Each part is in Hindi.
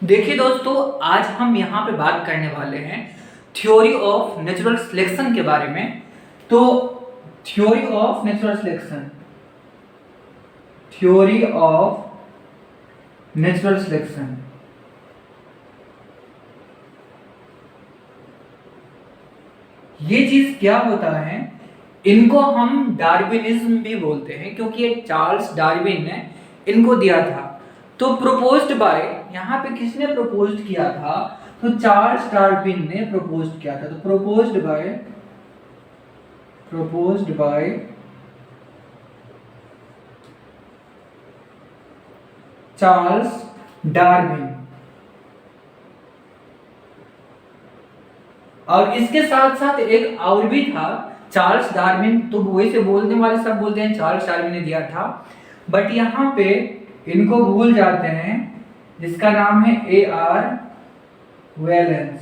देखिए दोस्तों, आज हम यहाँ पे बात करने वाले हैं थ्योरी ऑफ नेचुरल सिलेक्शन के बारे में। तो theory of natural selection, theory of natural selection, ये चीज क्या होता है, इनको हम डार्विनिज्म भी बोलते हैं क्योंकि ये चार्ल्स डार्विन ने इनको दिया था। तो प्रोपोज्ड बाय, यहाँ पे किसने प्रपोज्ड किया था? तो चार्ल्स डार्विन ने प्रपोज्ड किया था। तो प्रपोज्ड बाय चार्ल्स डार्विन। और इसके साथ साथ एक और भी था, चार्ल्स डार्विन। तो वैसे बोलने वाले सब बोलते हैं चार्ल्स डार्विन ने दिया था, बट यहाँ पे इनको भूल जाते हैं, जिसका नाम है A.R. वेलेंस।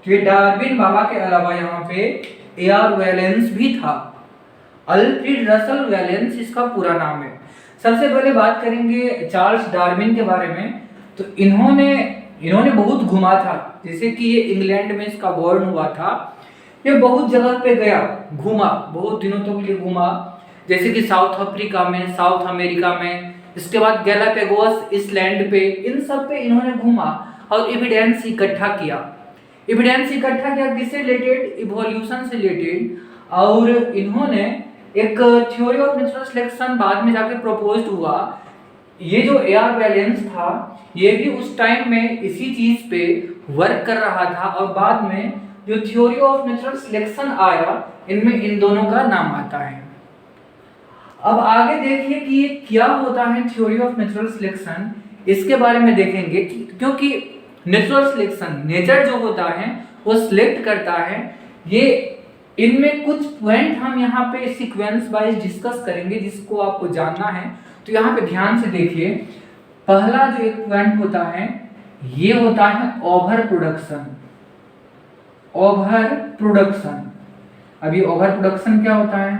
तो ये डार्विन बाबा के अलावा यहाँ पे A.R. वेलेंस भी था। अल्फ्रेड रसल वेलेंस इसका पूरा नाम है। सबसे पहले बात करेंगे चार्ल्स डार्विन के बारे में। तो इन्होंने बहुत घुमा था। जैसे कि ये इंग्लैंड में इसका बॉर्न हुआ था, ये बहुत जगह पे गया, घूमा, बहुत दिनों तक ये घूमा। जैसे कि साउथ अफ्रीका में, साउथ अमेरिका में, इसके बाद गैलापागोस इसलैंड पे, इन सब पे इन्होंने घूमा और एविडेंस इकट्ठा किया। किससे रिलेटेड? इवोल्यूशन से रिलेटेड। और इन्होंने एक थ्योरी ऑफ नेचुरल सिलेक्शन बाद में जाके प्रपोज्ड हुआ। ये जो A.R. वेलेंस था, ये भी उस टाइम में इसी चीज पे वर्क कर रहा था। और बाद में जो थ्योरी ऑफ नेचुरल सिलेक्शन आया, इनमें इन दोनों का नाम आता है। अब आगे देखिए कि ये क्या होता है थ्योरी ऑफ नेचुरल सिलेक्शन, इसके बारे में देखेंगे। क्योंकि नेचुरल सिलेक्शन, नेचर जो होता है वो सिलेक्ट करता है। ये इनमें कुछ पॉइंट हम यहाँ पे सीक्वेंस वाइज डिस्कस करेंगे, जिसको आपको जानना है। तो यहाँ पे ध्यान से देखिए, पहला जो एक पॉइंट होता है, ये होता है ओवर प्रोडक्शन। अभी ओवर प्रोडक्शन क्या होता है?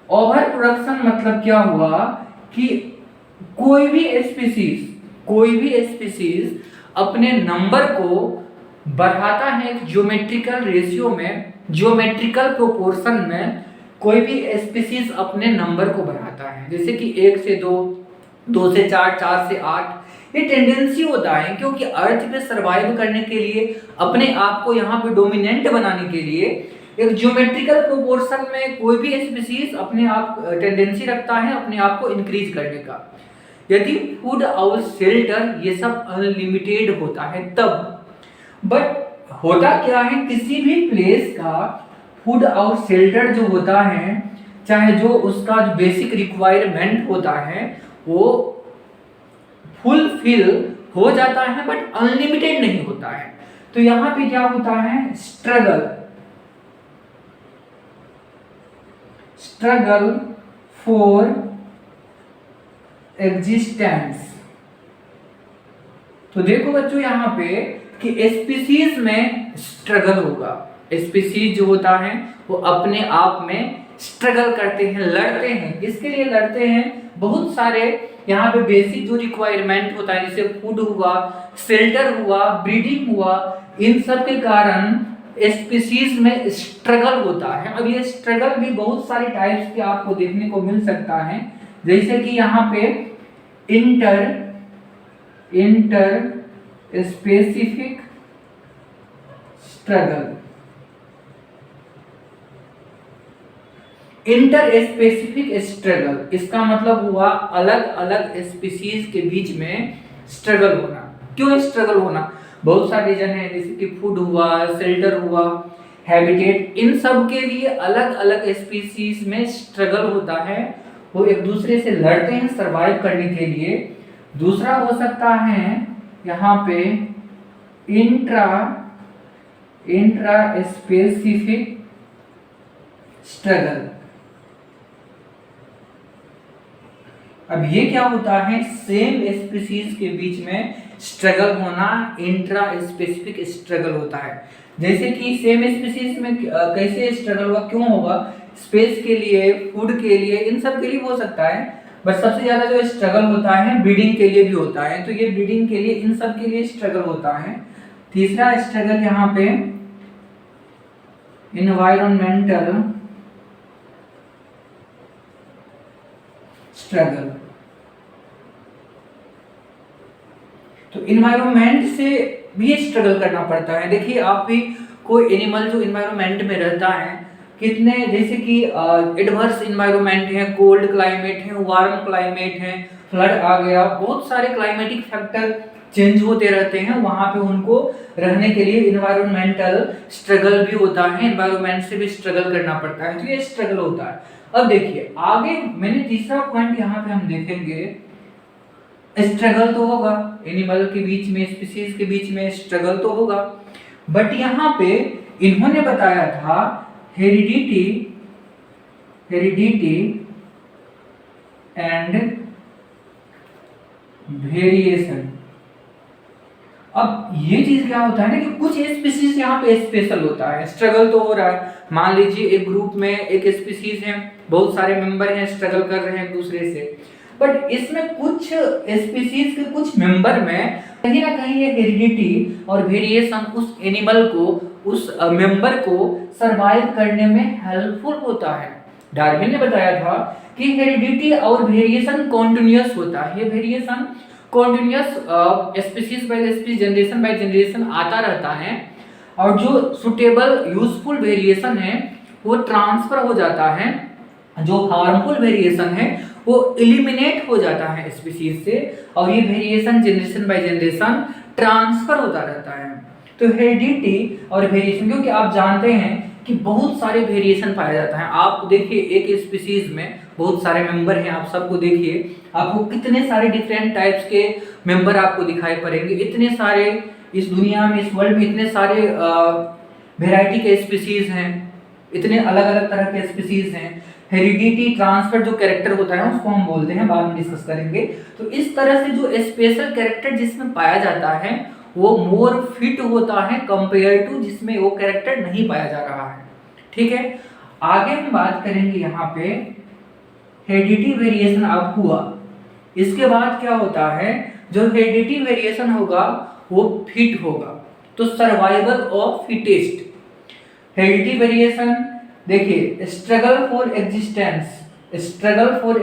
ओवर प्रोडक्शन मतलब क्या हुआ कि कोई भी स्पीसीज अपने नंबर को बढ़ाता है एक ज्योमेट्रिकल रेशियो में, ज्योमेट्रिकल प्रोपोर्शन में। कोई भी स्पीसीज अपने नंबर को बढ़ाता है, जैसे कि 1 से 2, 2 से 4, 4 से 8। ये टेंडेंसी होता है क्योंकि अर्थ पे सरवाइव करने के लिए, अपने आप को यहाँ पे डोमिनेंट बनाने के लिए, एक ज्योमेट्रिकल प्रोपोर्शन में कोई भी स्पीसीज अपने आप टेंडेंसी रखता है अपने आप को इंक्रीज करने का। यदि फूड और शेल्टर ये सब अनलिमिटेड होता है तब। बट होता क्या है, किसी भी प्लेस का फूड और शेल्टर जो होता है, चाहे जो उसका जो बेसिक रिक्वायरमेंट होता है, वो फुलफिल हो जाता है बट अनलिमिटेड नहीं होता है। तो यहाँ पे क्या होता है? Struggle for existence. तो देखो बच्चों यहाँ पे कि स्पीसीज में स्ट्रगल होगा। स्पीसीज जो होता है वो अपने आप में स्ट्रगल करते हैं, लड़ते हैं। इसके लिए लड़ते हैं बहुत सारे यहाँ पे बेसिक जो रिक्वायरमेंट होता है, जैसे फूड हुआ, शेल्टर हुआ, ब्रीडिंग हुआ, इन सब के कारण स्पीसीज में स्ट्रगल होता है। अब ये स्ट्रगल भी बहुत सारे टाइप्स के आपको देखने को मिल सकता है, जैसे कि यहाँ पे inter specific struggle. Inter specific struggle, इसका मतलब हुआ अलग अलग स्पीसीज के बीच में स्ट्रगल होना। क्यों स्ट्रगल होना? बहुत सारे रीजन है, जैसे कि फूड हुआ, शेल्टर हुआ, हैबिटेट, इन सब के लिए अलग अलग स्पीसीज में स्ट्रगल होता है। वो एक दूसरे से लड़ते हैं सरवाइव करने के लिए। दूसरा हो सकता है यहाँ पे इंट्रा स्पेसिफिक स्ट्रगल। अब ये क्या होता है? सेम स्पीसीज के बीच में स्ट्रगल होना इंट्रा स्पेसिफिक स्ट्रगल होता है। जैसे कि सेम स्पीसीज में कैसे स्ट्रगल हुआ, क्यों होगा? स्पेस के लिए, फूड के लिए, इन सब के लिए हो सकता है। बट सबसे ज्यादा जो स्ट्रगल होता है ब्रीडिंग के लिए भी होता है, तो ये ब्रीडिंग के लिए, इन सब के लिए स्ट्रगल होता है। तीसरा स्ट्रगल यहाँ पे इन्वायरमेंटल स्ट्रगल। तो इन्वायरमेंट से भी स्ट्रगल करना पड़ता है। देखिए आप भी, कोई एनिमल जो इन्वायरमेंट में रहता है, कितने, जैसे कि एडवर्स इन्वायरमेंट है, कोल्ड क्लाइमेट है, वार्म क्लाइमेट है, फ्लड आ गया, बहुत सारे क्लाइमेटिक फैक्टर चेंज होते रहते हैं, वहां पे उनको रहने के लिए इन्वायरमेंटल स्ट्रगल भी होता है, इन्वायरमेंट से भी स्ट्रगल करना पड़ता है, तो ये स्ट्रगल होता है। अब देखिए आगे मैंने तीसरा पॉइंट यहाँ पे हम देखेंगे, स्ट्रगल तो होगा एनिमल के बीच में, स्पीशीज के बीच में स्ट्रगल तो होगा, बट यहाँ पे इन्होंने बताया था हेरिडिटी एंड वेरिएशन। अब ये चीज क्या होता है ना कि कुछ स्पीशीज यहाँ पे स्पेशल होता है, स्ट्रगल तो हो रहा है, मान लीजिए एक ग्रुप में एक स्पीशीज है, बहुत सारे मेंबर हैं, स्ट्रगल कर रहे हैं एक दूसरे से, बट इसमें कुछ स्पीशीज के कुछ मेंबर में कहीं ना कहीं ये हेरिडिटी और वेरिएशन उस एनिमल को, उस मेंबर को सरवाइव करने में हेल्पफुल होता है। डार्विन ने बताया था कि हेरिडिटी और वेरिएशन कॉन्टिन्यूअस होता है, variation continuous species bye species, generation by generation आता रहता है, और जो सुटेबल यूजफुल वेरिएशन है वो ट्रांसफर हो जाता है, जो हार्मफुल वेरिएशन है वो एलिमिनेट हो जाता है स्पीशीज से, और ये variation generation by generation transfer होता रहता है। तो हेरिडिटी और वेरिएशन, क्योंकि आप जानते हैं कि बहुत सारे वेरिएशन पाया जाता है। आप देखिए एक स्पीशीज में बहुत सारे मेंबर हैं, आप सबको देखिए, आपको कितने सारे डिफरेंट टाइप्स के मेंबर आपको दिखाई पड़ेंगे, इतने सारे इस दुनिया में, इस वर्ल्ड में इतने सारे वेराइटी के स्पीशीज हैं, इतने अलग अलग तरह के स्पीशीज हैं। हेरिडिटी ट्रांसफर जो कैरेक्टर होता है उसको हम बोलते हैं, बाद में डिस्कस करेंगे। तो इस तरह से जो स्पेशल कैरेक्टर जिसमें पाया जाता है वो मोर फिट होता है कंपेयर टू जिसमें वो कैरेक्टर नहीं पाया जा रहा है। ठीक है, आगे हम बात करेंगे यहाँ पे हेरिडिटी वेरिएशन अब हुआ, इसके बाद क्या होता है, जो हेरिडिटी वेरिएशन होगा वो फिट होगा, तो survival of fittest. Heredity variation देखिए, स्ट्रगल फॉर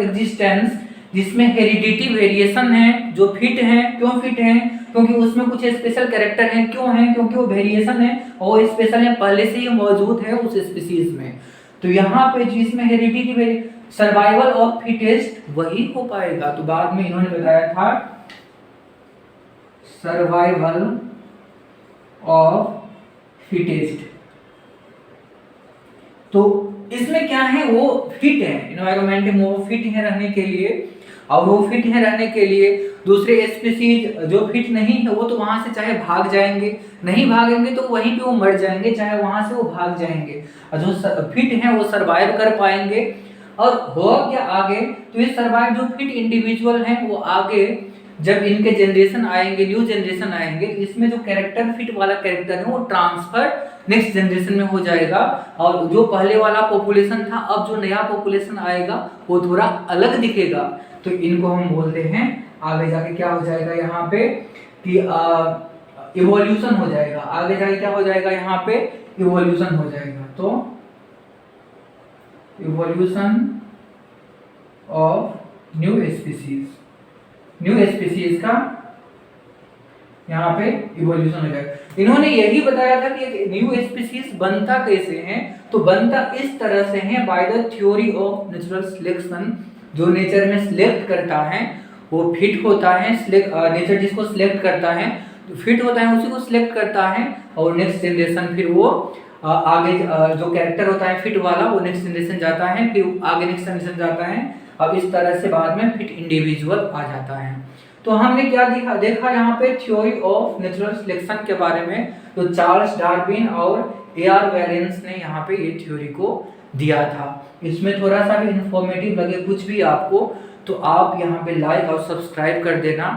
एग्जिस्टेंस जिसमें हेरिडिटी वेरिएशन है, जो फिट है, क्यों फिट है, क्योंकि उसमें कुछ स्पेशल कैरेक्टर हैं, क्यों है, क्योंकि वो वेरिएशन है और वो स्पेशल है, पहले से ही मौजूद है उस स्पीशीज में। तो यहाँ पे जिसमें हेरिडिटी सर्वाइवल ऑफ फिटेस्ट वही हो पाएगा। तो बाद में इन्होंने बताया था सर्वाइवल ऑफ फिटेस्ट, तो इसमें क्या है, वो फिट है, एनवायरनमेंट में वो फिट है रहने के लिए, और वो फिट है रहने के लिए दूसरे स्पीशीज जो फिट नहीं है वो तो वहां से चाहे भाग जाएंगे, नहीं भागेंगे तो वहीं पे वो मर जाएंगे, चाहे वहां से वो भाग जाएंगे, और जो फिट है वो सरवाइव कर पाएंगे। और हो क्या आगे, तो ये सर्वाइव जो फिट इंडिविजुअल हैं वो आगे जब इनके जनरेशन आएंगे, न्यू जनरेशन आएंगे, इसमें जो कैरेक्टर फिट वाला कैरेक्टर है वो ट्रांसफर नेक्स्ट जनरेशन में हो जाएगा, और जो पहले वाला पॉपुलेशन था अब जो नया पॉपुलेशन आएगा वो थोड़ा अलग दिखेगा। तो इनको हम बोलते हैं आगे जाके क्या हो जाएगा यहाँ पे कि इवोल्यूशन हो जाएगा, आगे जाके क्या हो जाएगा यहाँ पे इवोल्यूशन हो जाएगा। तो evolution of new species, new species का यहाँ पे इवोल्यूशन हो जाएगा। इन्होंने यही बताया था कि न्यू स्पीशीज बनता कैसे है, तो बनता इस तरह से है by the theory of natural selection. जो नेचर में सिलेक्ट करता है वो फिट होता है, नेचर जिसको सिलेक्ट करता है तो फिट होता है, उसी को सिलेक्ट करता है, और नेक्स्ट जनरेशन फिर वो आगे जो कैरेक्टर होता है फिट वाला वो नेक्स्ट जनरेशन जाता है, फिर आगे नेक्स्ट जनरेशन जाता है, अब इस तरह से बाद में फिट इंडिविजुअल आ जाता है। तो हमने क्या देखा यहाँ पे थ्योरी ऑफ नेचुरल सिलेक्शन के बारे में, तो चार्ल्स डार्विन और ए.आर. वेलेंस ने यहाँ पे ये थ्योरी को दिया था। इसमें थोड़ा सा भी इंफॉर्मेटिव लगे कुछ भी आपको, तो आप यहाँ पे लाइक और सब्सक्राइब कर देना।